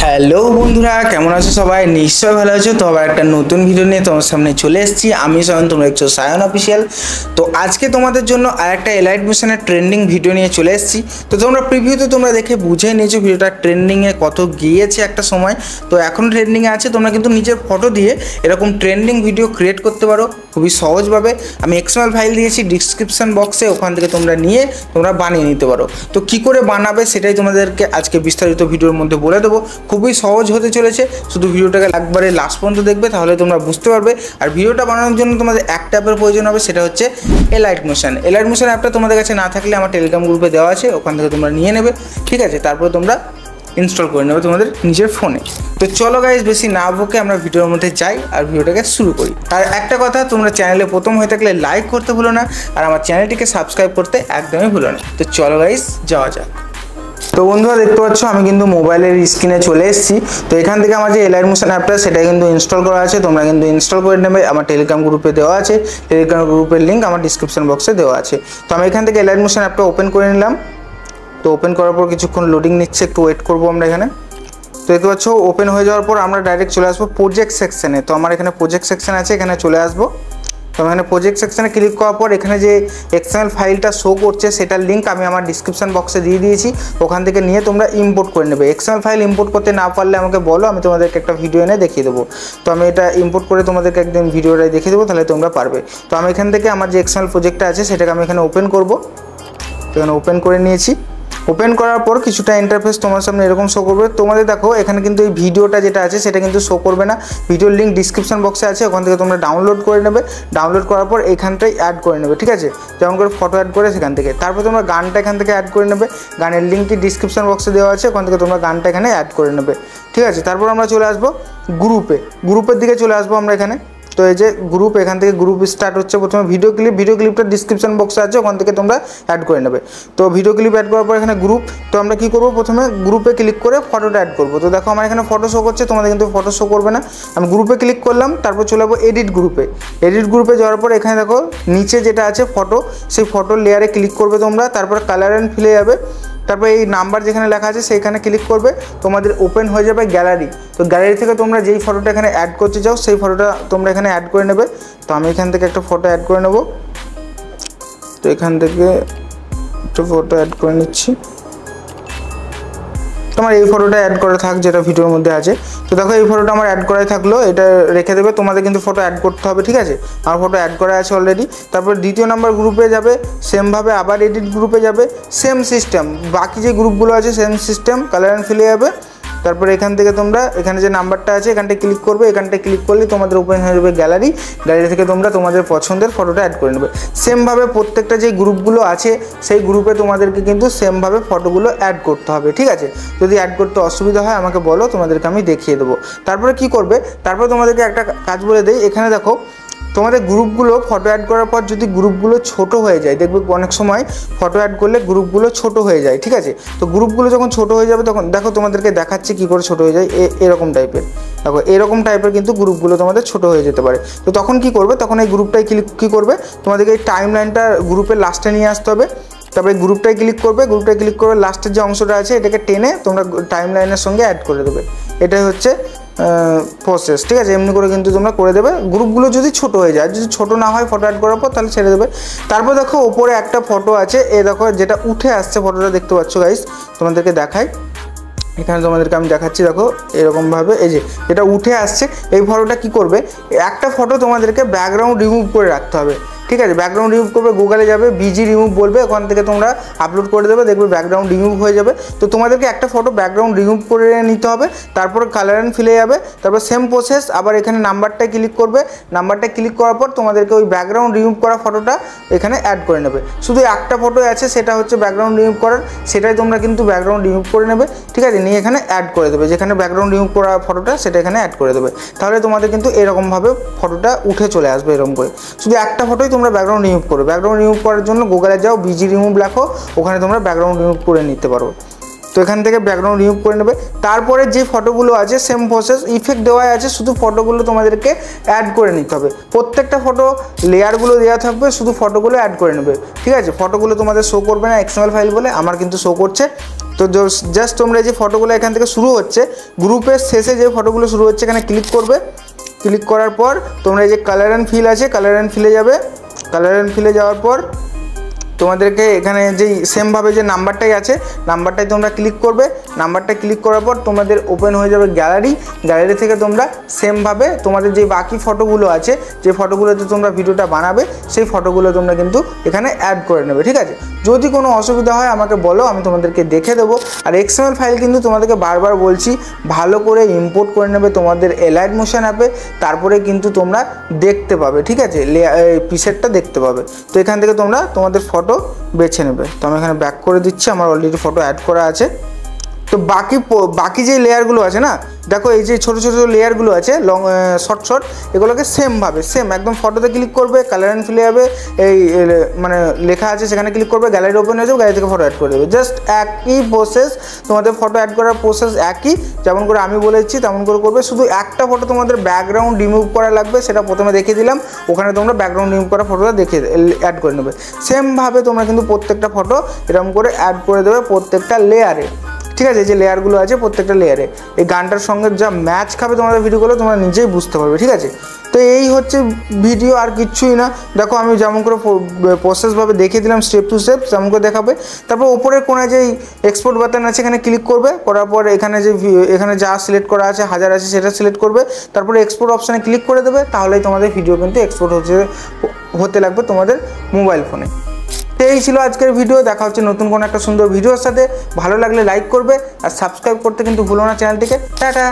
Hello বন্ধুরা, কেমন আছো সবাই? নিশ্চয়ই ভালো আছো। তো আবার একটা নতুন ভিডিও নিয়ে তোমার সামনে চলে এসেছি। আমি সায়ন, তোমরা দেখছো সায়ন অফিসিয়াল। তো আজকে তোমাদের জন্য আরেকটা এলাইট মিশনের ট্রেন্ডিং ভিডিও নিয়ে চলে এসেছি। তো তোমরা প্রিভিউতে তোমরা দেখে বুঝে নিয়েছো ভিডিওটা ট্রেন্ডিংয়ে কত গিয়েছে একটা সময়। তো এখন ট্রেন্ডিংয়ে আছে। তোমরা কিন্তু নিজের ফটো দিয়ে এরকম ট্রেন্ডিং ভিডিও ক্রিয়েট করতে পারো খুবই সহজভাবে। আমি এক্সএমএল ফাইল দিয়েছি ডিসক্রিপশন বক্সে, ওখান থেকে তোমরা নিয়ে তোমরা বানিয়ে নিতে পারো। তো কী করে বানাবে সেটাই তোমাদেরকে আজকে বিস্তারিত ভিডিওর মধ্যে বলে দেবো। খুবই সহজ হতে চলেছে, শুধু ভিডিওটাকে একবারে লাস্ট পর্যন্ত দেখবে, তাহলে তোমরা বুঝতে পারবে। আর ভিডিওটা বানানোর জন্য তোমাদের একটা অ্যাপের প্রয়োজন হবে, সেটা হচ্ছে এলাইট মোশন। এলাইট মোশন অ্যাপটা তোমাদের কাছে না থাকলে আমার টেলিগ্রাম গ্রুপে দেওয়া আছে, ওখান থেকে তোমরা নিয়ে নেবে, ঠিক আছে? তারপরে তোমরা ইনস্টল করে নেবে তোমাদের নিজের ফোনে। তো চলো গাইজ, বেশি না বকে আমরা ভিডিওর মধ্যে যাই আর ভিডিওটাকে শুরু করি। আর একটা কথা, তোমরা চ্যানেলে প্রথম হয়ে থাকলে লাইক করতে ভুলো না, আর আমার চ্যানেলটিকে সাবস্ক্রাইব করতে একদমই ভুলো না। তো চলো গাইজ, যাওয়া যাক। তো বন্ধুরা দেখতে পাচ্ছ আমি কিন্তু মোবাইলের স্ক্রিনে চলে এসেছি। তো এখান থেকে আমার যে এলাইট মোশন অ্যাপটা সেটা কিন্তু ইনস্টল করা আছে, তোমরা কিন্তু ইনস্টল করে নেবে। আমার টেলিগ্রাম গ্রুপে দেওয়া আছে, টেলিগ্রাম গ্রুপের লিঙ্ক আমার ডিসক্রিপশন বক্সে দেওয়া আছে। তো আমি এখান থেকে এলাইট মোশন অ্যাপটা ওপেন করে নিলাম। তো ওপেন করার পর কিছুক্ষণ লোডিং নিচ্ছে, একটু ওয়েট করবো আমরা এখানে। তো দেখতে পাচ্ছ ওপেন হয়ে যাওয়ার পর আমরা ডাইরেক্ট চলে আসবো প্রজেক্ট সেকশনে। তো আমার এখানে প্রজেক্ট সেকশন আছে, এখানে চলে আসবো। তো এখানে প্রজেক্ট সেকশনে ক্লিক করার পর এখানে যে এক্সএমএল ফাইলটা শো করছে সেটার লিঙ্ক আমি আমার ডিসক্রিপশন বক্সে দিয়ে দিয়েছি, ওখান থেকে নিয়ে তোমরা ইম্পোর্ট করে নেবে। এক্সএমএল ফাইল ইম্পোর্ট করতে না পারলে আমাকে বলো, আমি তোমাদেরকে একটা ভিডিও এনে দেখিয়ে দেবো। তো আমি এটা ইম্পোর্ট করে তোমাদেরকে একদিন ভিডিওটাই দেখিয়ে দেবো, তাহলে তোমরা পারবে। তো আমি এখান থেকে আমার যে এক্সএমএল প্রজেক্টটা আছে সেটাকে আমি এখানে ওপেন করবো। তো এখানে ওপেন করে নিয়েছি। ওপেন করার পর কিছুটা ইন্টারফেস তোমার সামনে এরকম শো করবে। তোমাদের দেখো এখানে কিন্তু এই ভিডিওটা যেটা আছে সেটা কিন্তু শো করবে না, ভিডিওর লিঙ্ক ডিসক্রিপশন বক্সে আছে, ওখান থেকে তোমরা ডাউনলোড করে নেবে। ডাউনলোড করার পর এখানটাই অ্যাড করে নেবে, ঠিক আছে? যেমন করে ফটো অ্যাড করে সেখান থেকে, তারপর তোমরা গানটা এখান থেকে অ্যাড করে নেবে। গানের লিঙ্কটি ডিসক্রিপশন বক্সে দেওয়া আছে, ওখান থেকে তোমরা গানটা এখানে অ্যাড করে নেবে, ঠিক আছে? তারপর আমরা চলে আসবো গ্রুপের দিকে চলে আসবো আমরা এখানে। তো এই যে গ্রুপ, এখান থেকে গ্রুপ স্টার্ট হচ্ছে। প্রথমে ভিডিও ক্লিপটা ডিসক্রিপশন বক্সে আছে, ওখান থেকে তোমরা অ্যাড করে নেবে। তো ভিডিও ক্লিপ অ্যাড করার পর এখানে গ্রুপ। তো আমরা কী করবো, প্রথমে গ্রুপে ক্লিক করে ফটোটা অ্যাড করবো। তো দেখো আমার এখানে ফটো শো করছে, তোমাদের কিন্তু ফটো শো করবে না। আমি গ্রুপে ক্লিক করলাম, তারপর চলে যাবো এডিট গ্রুপে যাওয়ার পর এখানে দেখো নিচে যেটা আছে ফটো, সেই ফটোর লেয়ারে ক্লিক করবে তোমরা। তারপর কালার অ্যান্ড ফিলে যাবে, তারপর এই নাম্বার যেখানে লেখা আছে সেইখানে ক্লিক করবে, তোমাদের ওপেন হয়ে যাবে গ্যালারি। তো গ্যালারি থেকে তোমরা যেই ফটোটা এখানে অ্যাড করতে চাও সেই ফটোটা তোমরা এখানে অ্যাড করে নেবে। তো আমি এখান থেকে একটা ফটো অ্যাড করে নেব। তো এখান থেকে একটা ফটো অ্যাড করে নিচ্ছি। তোমার এই ফটোটা অ্যাড করা থাক যেটা ভিডিওর মধ্যে আছে। তো দেখো এই ফটোটা আমার অ্যাড করাই থাকলো, এটা রেখে দেবে। তোমাদের কিন্তু ফটো অ্যাড করতে হবে, ঠিক আছে? আমার ফটো অ্যাড করা আছে অলরেডি। তারপর দ্বিতীয় নাম্বার গ্রুপে যাবে, সেমভাবে আবার এডিট গ্রুপে যাবে, সেম সিস্টেম, বাকি যে গ্রুপগুলো আছে সেম সিস্টেম, কালার অ্যান্ড ফিলে যাবে। তারপর এখান থেকে তোমরা এখানে যে নাম্বারটা আছে এখানটায় ক্লিক করবে, এখানটায় ক্লিক করলে তোমাদের ওপেন হয়ে যাবে গ্যালারি থেকে তোমরা তোমাদের পছন্দের ফটোটা অ্যাড করে নেবে। সেমভাবে প্রত্যেকটা যে গ্রুপগুলো আছে সেই গ্রুপে তোমাদেরকে কিন্তু সেমভাবে ফটোগুলো অ্যাড করতে হবে, ঠিক আছে? যদি অ্যাড করতে অসুবিধা হয় আমাকে বলো, তোমাদেরকে আমি দেখিয়ে দেবো। তারপরে কি করবে, তারপরে তোমাদেরকে একটা কাজ বলে দেই। এখানে দেখো তোমাদের গ্রুপগুলো ফটো অ্যাড করার পর যদি গ্রুপগুলো ছোট হয়ে যায়, দেখবে অনেক সময় ফটো অ্যাড করলে গ্রুপগুলো ছোট হয়ে যায়, ঠিক আছে? তো গ্রুপগুলো যখন ছোট হয়ে যাবে তখন দেখো তোমাদেরকে দেখাচ্ছে কী করে ছোট হয়ে যায়। এরকম টাইপের দেখো, এরকম টাইপের কিন্তু গ্রুপগুলো তোমাদের ছোট হয়ে যেতে পারে। তো তখন কি করবে, তখন এই গ্রুপটাই কী করবে, তোমাদেরকে এই টাইম লাইনটা গ্রুপের লাস্টে নিয়ে আসতে হবে। তারপরে গ্রুপটায় ক্লিক করবে, করে লাস্টের যে অংশটা আছে এটাকে টেনে তোমরা টাইম লাইনের সঙ্গে অ্যাড করে দেবে। এটাই হচ্ছে প্রসেস, ঠিক আছে? এমনি করে কিন্তু তোমরা করে দেবে। গ্রুপগুলো যদি ছোট হয়ে যায়, যদি ছোট না হয় ফটো অ্যাড করার পর, তাহলে ছেড়ে দেবে। তারপর দেখো ওপরে একটা ফটো আছে, দেখো যেটা উঠে আসছে ফটোটা, দেখতে পাচ্ছ গাইস? তোমাদেরকে দেখাই, এখানে তোমাদেরকে আমি দেখাচ্ছি। দেখো এরকমভাবে এই যে যেটা উঠে আসছে এই ফটোটা কি করবে, একটা ফটো তোমাদেরকে ব্যাকগ্রাউন্ড রিমুভ করে রাখতে হবে, ঠিক আছে? ব্যাকগ্রাউন্ড রিমুভ করবে, গুগলে যাবে, বিজি রিমুভ বলবে, ওখান থেকে তোমরা আপলোড করে দেবে, দেখবে ব্যাকগ্রাউন্ড রিমুভ হয়ে যাবে। তো তোমাদেরকে একটা ফটো ব্যাকগ্রাউন্ড রিমুভ করে নিতে হবে, তারপর কালার অ্যান্ড ফিলে যাবে। তারপর সেম প্রসেস, আবার এখানে নাম্বারটায় ক্লিক করবে। নাম্বারটা ক্লিক করার পর তোমাদেরকে ওই ব্যাকগ্রাউন্ড রিমুভ করা ফটোটা এখানে অ্যাড করে নেবে। শুধু একটা ফটো আছে, সেটা হচ্ছে ব্যাকগ্রাউন্ড রিমুভ করার, সেটাই তোমরা কিন্তু ব্যাকগ্রাউন্ড রিমুভ করে নেবে, ঠিক আছে? নিয়ে এখানে অ্যাড করে দেবে, যেখানে ব্যাকগ্রাউন্ড রিমুভ করা ফটোটা সেটা এখানে অ্যাড করে দেবে। তাহলে তোমাদের কিন্তু এরকমভাবে ফটোটা উঠে চলে আসবে, এরকম করে। শুধু একটা ফটোই তোমরা ব্যাকগ্রাউন্ড রিমুভ করো। ব্যাকগ্রাউন্ড রিমুভ করার জন্য গুগলে যাও, বিজি রিমুভ লেখো, ওখানে তোমরা ব্যাকগ্রাউন্ড রিমুভ করে নিতে পারো। তো এখান থেকে ব্যাকগ্রাউন্ড রিমুভ করে নেবে। তারপরে যে ফটোগুলো আছে সেম প্রসেস, ইফেক্ট দেওয়া আছে, শুধু ফটোগুলো তোমাদেরকে অ্যাড করে নিতে হবে। প্রত্যেকটা ফটো লেয়ারগুলো দেওয়া থাকবে, শুধু ফটোগুলো অ্যাড করে নেবে, ঠিক আছে। ফটোগুলো তোমাদের শো করবে না এক্সএমএল ফাইল বলে, আমার কিন্তু শো করছে। তো জাস্ট তোমরা যে ফটোগুলো এখান থেকে শুরু হচ্ছে, গ্রুপের শেষে যে ফটোগুলো শুরু হচ্ছে এখানে ক্লিক করবে। ক্লিক করার পর তোমরা এই যে কালার অ্যান্ড ফিল আছে, কালার অ্যান্ড ফিলে যাবে। কালার অ্যান্ড ফিলে যাওয়ার পর তোমাদেরকে এখানে যেই সেমভাবে যে নাম্বারটাই আছে, নাম্বারটাই তোমরা ক্লিক করবে। নাম্বারটা ক্লিক করার পর তোমাদের ওপেন হয়ে যাবে গ্যালারি। গ্যালারি থেকে তোমরা সেমভাবে তোমাদের যে বাকি ফটোগুলো আছে, যে ফটোগুলোতে তোমরা ভিডিওটা বানাবে, সেই ফটোগুলো তোমরা কিন্তু এখানে অ্যাড করে নেবে, ঠিক আছে। যদি কোনো অসুবিধা হয় আমাকে বলো, আমি তোমাদেরকে দেখে দেবো। আর এক্সএমএল ফাইল কিন্তু তোমাদেরকে বারবার বলছি ভালো করে ইম্পোর্ট করে নেবে তোমাদের এলাইট মোশন অ্যাপে, তারপরে কিন্তু তোমরা দেখতে পাবে, ঠিক আছে, প্রিসেটটা দেখতে পাবে। তো এখান থেকে তোমরা তোমাদের ফটো বেছে নেবে। তো আমি এখানে ব্যাক করে দিচ্ছি, আমার অলরেডি ফটো অ্যাড করা আছে। তো বাকি যে লেয়ারগুলো আছে না, দেখো এই যে ছোটো ছোটো লেয়ারগুলো আছে লং শর্ট এগুলোকে সেম একদম ফটোতে ক্লিক করবে, কালার অ্যান্ড ফিলে যাবে, এই মানে লেখা আছে সেখানে ক্লিক করবে, গ্যালারি ওপেন হয়ে যাবে, গ্যালারি থেকে ফটো অ্যাড করে দেবে। জাস্ট একই প্রসেস, তোমাদের ফটো অ্যাড করার প্রসেস একই, যেমন করে আমি বলেছি তেমন করে করবে। শুধু একটা ফটো তোমাদের ব্যাকগ্রাউন্ড রিমুভ করা লাগবে, সেটা প্রথমে দেখিয়ে দিলাম। ওখানে তোমরা ব্যাকগ্রাউন্ড রিমুভ করা ফটোটা অ্যাড করে নেবে। সেমভাবে তোমরা কিন্তু প্রত্যেকটা ফটো এরকম করে অ্যাড করে দেবে প্রত্যেকটা লেয়ারে, ঠিক আছে। যে লেয়ারগুলো আছে প্রত্যেকটা লেয়ারে এই গানটার সঙ্গে যা ম্যাচ খাবে তোমাদের ভিডিওগুলো তোমরা নিজেই বুঝতে পারবে, ঠিক আছে। তো এই হচ্ছে ভিডিও, আর কিচ্ছুই না। দেখো আমি যেমন করে প্রসেসভাবে দেখিয়ে দিলাম স্টেপ টু স্টেপ, যেমন করে দেখাবে। তারপর ওপরের কোণায় যেই এক্সপোর্ট বাটন আছে এখানে ক্লিক করবে, করার পর এখানে যা সিলেক্ট করা আছে 1000 আছে সেটা সিলেক্ট করবে। তারপরে এক্সপোর্ট অপশানে ক্লিক করে দেবে, তাহলেই তোমাদের ভিডিও কিন্তু এক্সপোর্ট হতে লাগবে তোমাদের মোবাইল ফোনে। তো এই ছিল আজকের ভিডিও। দেখা হচ্ছে নতুন কোনো একটা সুন্দর ভিডিওর সাথে। ভালো লাগলে লাইক করবে আর সাবস্ক্রাইব করতে কিন্তু ভুলো না চ্যানেলটিকে। টাটা।